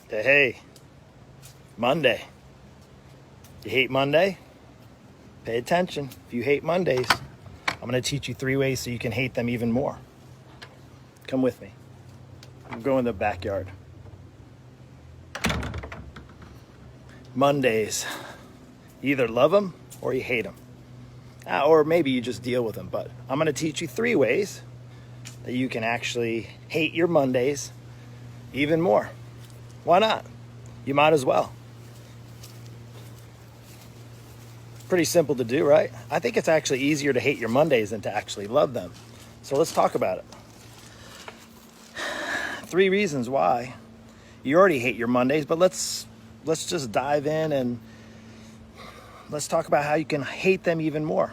Hey, Monday. You hate Monday? Pay attention. If you hate Mondays, I'm going to teach you 3 ways so you can hate them even more. Come with me. We'll go in the backyard. Mondays. You either love them or you hate them. Or maybe you just deal with them. But I'm going to teach you 3 ways that you can actually hate your Mondays even more. Why not? You might as well. Pretty simple to do, right? I think it's actually easier to hate your Mondays than to actually love them. So let's talk about it. 3 reasons why. You already hate your Mondays, but let's just dive in and let's talk about how you can hate them even more.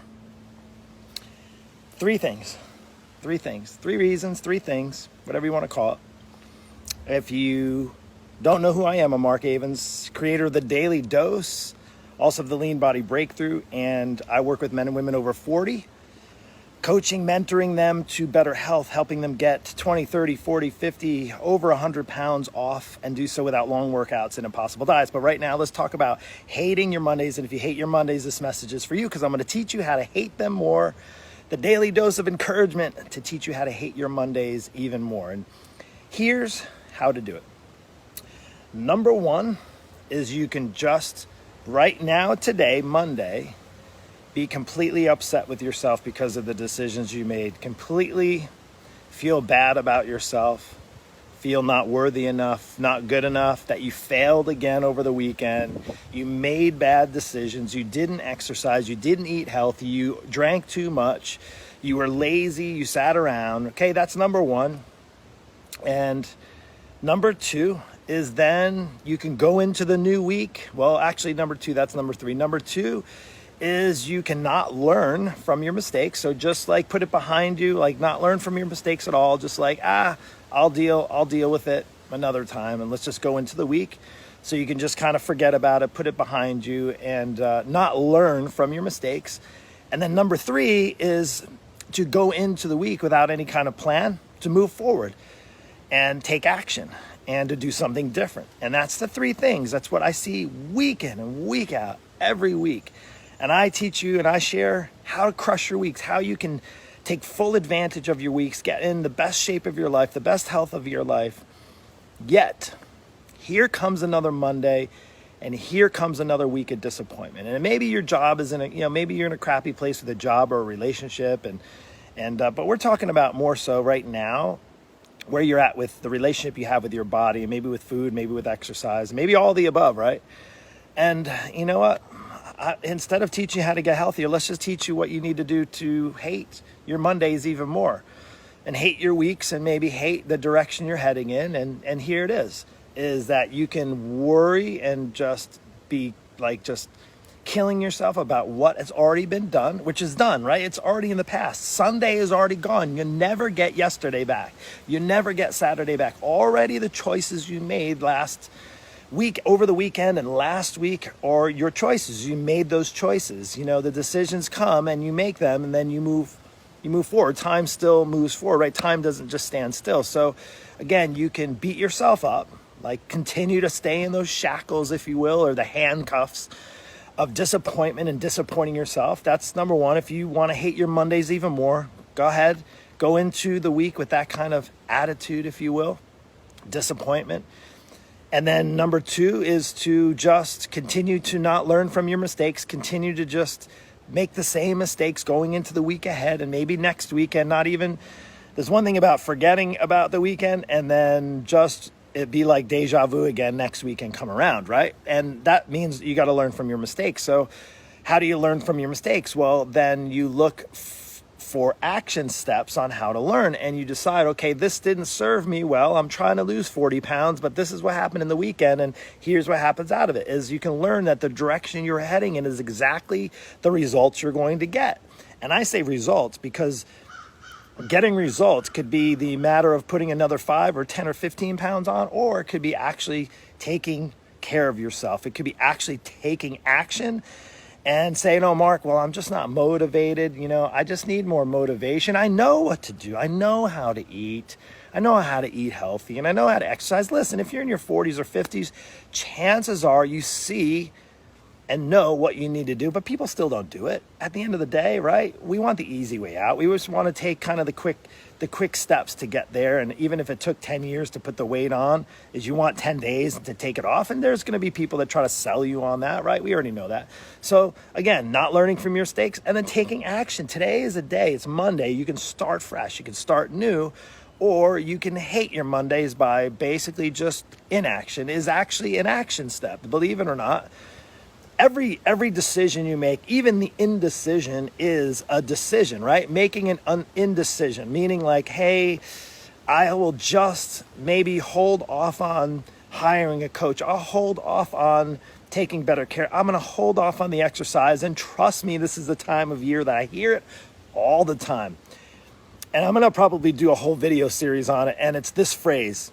3 things. 3 reasons, 3 things, whatever you want to call it. If you don't know who I am, I'm Mark Avens, creator of the Daily Dose, also of the Lean Body Breakthrough, and I work with men and women over 40, coaching, mentoring them to better health, helping them get 20, 30, 40, 50, over 100 pounds off, and do so without long workouts and impossible diets. But right now, let's talk about hating your Mondays. And if you hate your Mondays, this message is for you, because I'm going to teach you how to hate them more. The daily dose of encouragement to teach you how to hate your Mondays even more. And here's how to do it. Number 1 is you can just right now, today, Monday, be completely upset with yourself because of the decisions you made. Completely feel bad about yourself. Feel not worthy enough, not good enough, that you failed again over the weekend. You made bad decisions. You didn't exercise. You didn't eat healthy. You drank too much. You were lazy. You sat around. Okay, that's number 1. And number 2 is then you can go into the new week. Well, actually, number 2, that's number 3. Number 2 is you cannot learn from your mistakes. So just like put it behind you, like not learn from your mistakes at all. Just like, I'll deal with it another time. And let's just go into the week. So you can just kind of forget about it, put it behind you, and not learn from your mistakes. And then number 3 is to go into the week without any kind of plan, to move forward and take action and to do something different. And that's the 3 things. That's what I see week in and week out, every week. And I teach you and I share how to crush your weeks, how you can take full advantage of your weeks, get in the best shape of your life, the best health of your life. Yet, here comes another Monday, and here comes another week of disappointment. And maybe your job is maybe you're in a crappy place with a job or a relationship, but we're talking about more so right now where you're at with the relationship you have with your body, maybe with food, maybe with exercise, maybe all the above, right? And you know what? Instead of teaching you how to get healthier, let's just teach you what you need to do to hate your Mondays even more and hate your weeks and maybe hate the direction you're heading in. And here it is that you can worry and just be like just killing yourself about what has already been done, which is done, right? It's already in the past. Sunday is already gone. You never get yesterday back. You never get Saturday back. Already the choices you made last week, over the weekend and last week, or your choices. You made those choices. You know, the decisions come and you make them, and then you move forward. Time still moves forward, right? Time doesn't just stand still. So again, you can beat yourself up, like continue to stay in those shackles, if you will, or the handcuffs of disappointment and disappointing yourself. That's number 1. If you want to hate your Mondays even more, go ahead, go into the week with that kind of attitude, if you will, disappointment. And then number 2 is to just continue to not learn from your mistakes, continue to just make the same mistakes going into the week ahead and maybe next weekend. There's one thing about forgetting about the weekend and then just it be like deja vu again next week and come around, right? And that means you got to learn from your mistakes. So how do you learn from your mistakes? Well, then you look for action steps on how to learn, and you decide, okay, this didn't serve me well. I'm trying to lose 40 pounds, but this is what happened in the weekend, and here's what happens out of it, is you can learn that the direction you're heading in is exactly the results you're going to get. And I say results because getting results could be the matter of putting another 5 or 10 or 15 pounds on, or it could be actually taking care of yourself. It could be actually taking action and saying, oh, Mark, well, I'm just not motivated. I just need more motivation. I know what to do. I know how to eat. I know how to eat healthy, and I know how to exercise. Listen, if you're in your 40s or 50s, chances are you see and know what you need to do, but people still don't do it. At the end of the day, right? We want the easy way out. We just want to take kind of the quick steps to get there. And even if it took 10 years to put the weight on, is you want 10 days to take it off. And there's going to be people that try to sell you on that, right? We already know that. So again, not learning from your mistakes and then taking action. Today is a day. It's Monday. You can start fresh. You can start new. Or you can hate your Mondays by basically just inaction is actually an action step. Believe it or not. Every decision you make, even the indecision, is a decision, right? Making an indecision, meaning like, hey, I will just maybe hold off on hiring a coach. I'll hold off on taking better care. I'm going to hold off on the exercise. And trust me, this is the time of year that I hear it all the time. And I'm going to probably do a whole video series on it. And it's this phrase: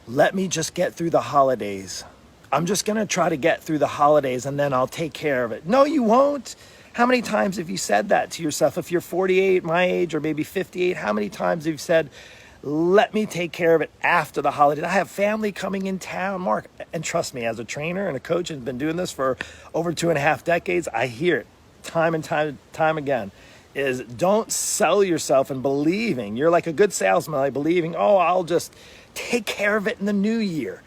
let me just get through the holidays. I'm just going to try to get through the holidays and then I'll take care of it. No, you won't. How many times have you said that to yourself? If you're 48, my age, or maybe 58, how many times have you said, let me take care of it after the holidays? I have family coming in town, Mark. And trust me, as a trainer and a coach and been doing this for over 2.5 decades, I hear it time and time again, is don't sell yourself in believing. You're like a good salesman, like believing, oh, I'll just take care of it in the new year.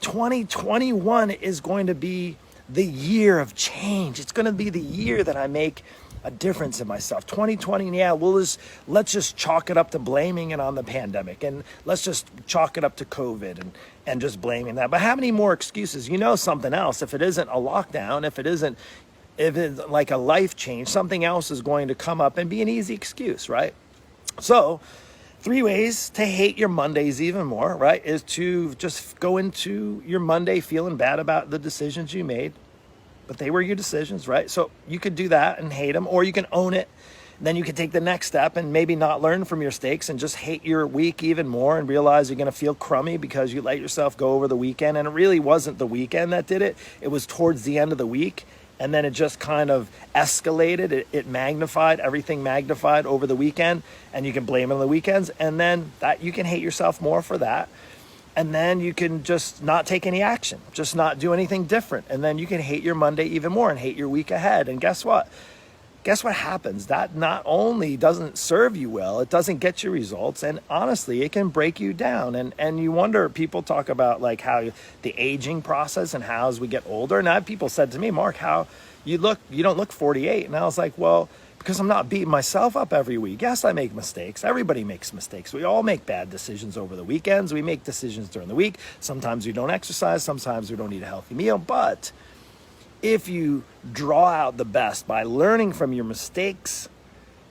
2021 is going to be the year of change. It's going to be the year that I make a difference in myself. 2020, yeah, let's just chalk it up to blaming it on the pandemic, and let's just chalk it up to COVID and just blaming that. But how many more excuses? You know something else. If it isn't a lockdown, if it's like a life change, something else is going to come up and be an easy excuse, right? So 3 ways to hate your Mondays even more, right, is to just go into your Monday feeling bad about the decisions you made, but they were your decisions, right? So you could do that and hate them, or you can own it. Then you can take the next step and maybe not learn from your mistakes and just hate your week even more and realize you're going to feel crummy because you let yourself go over the weekend. And it really wasn't the weekend that did it. It was towards the end of the week. And then it just kind of escalated. It magnified, everything magnified over the weekend, and you can blame it on the weekends. And then that you can hate yourself more for that. And then you can just not take any action, just not do anything different. And then you can hate your Monday even more and hate your week ahead. And guess what? Guess what happens? That not only doesn't serve you well, it doesn't get you results, and honestly, it can break you down. And you wonder, people talk about like how the aging process and how as we get older. And I have people said to me, Mark, how you don't look 48. And I was like, well, because I'm not beating myself up every week. Yes, I make mistakes. Everybody makes mistakes. We all make bad decisions over the weekends. We make decisions during the week. Sometimes we don't exercise. Sometimes we don't eat a healthy meal. But if you draw out the best by learning from your mistakes,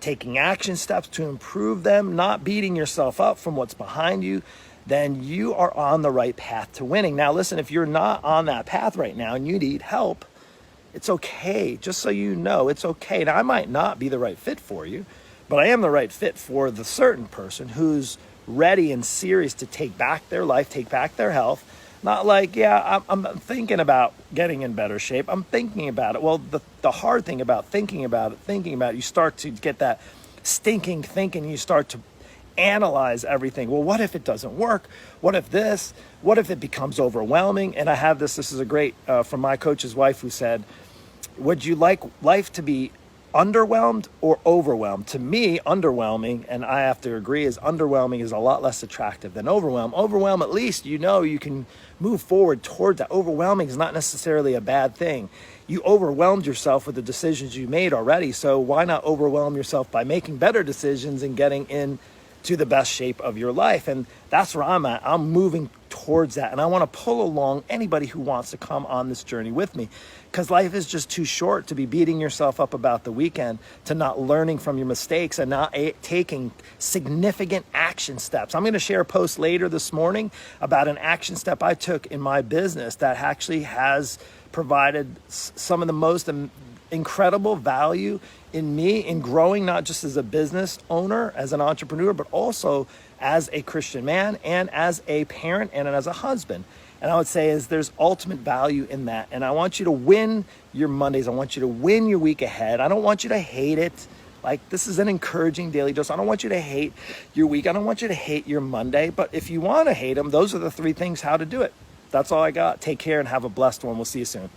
taking action steps to improve them, not beating yourself up from what's behind you, then you are on the right path to winning. Now, listen, if you're not on that path right now and you need help, it's okay. Just so you know, it's okay. Now, I might not be the right fit for you, but I am the right fit for the certain person who's ready and serious to take back their life, take back their health. Not like, yeah, I'm thinking about getting in better shape. I'm thinking about it. Well, the hard thing about thinking about it, you start to get that stinking thinking. You start to analyze everything. Well, what if it doesn't work? What if this? What if it becomes overwhelming? And I have this is a great, from my coach's wife, who said, would you like life to be underwhelmed or overwhelmed? To me, underwhelming, and I have to agree, is underwhelming is a lot less attractive than overwhelm. Overwhelm, at least you know you can move forward toward that. Overwhelming is not necessarily a bad thing. You overwhelmed yourself with the decisions you made already, so why not overwhelm yourself by making better decisions and getting into the best shape of your life? And that's where I'm at. I'm moving towards that, and I want to pull along anybody who wants to come on this journey with me, because life is just too short to be beating yourself up about the weekend, to not learning from your mistakes and not taking significant action steps. I'm going to share a post later this morning about an action step I took in my business that actually has provided some of the most incredible value in me in growing, not just as a business owner, as an entrepreneur, but also as a Christian man and as a parent and as a husband. And I would say there's ultimate value in that. And I want you to win your Mondays. I want you to win your week ahead. I don't want you to hate it Like, this is an encouraging daily dose. I don't want you to hate your week. I don't want you to hate your Monday. But if you want to hate them, those are the 3 things how to do it. That's all I got. Take care and have a blessed one. We'll see you soon.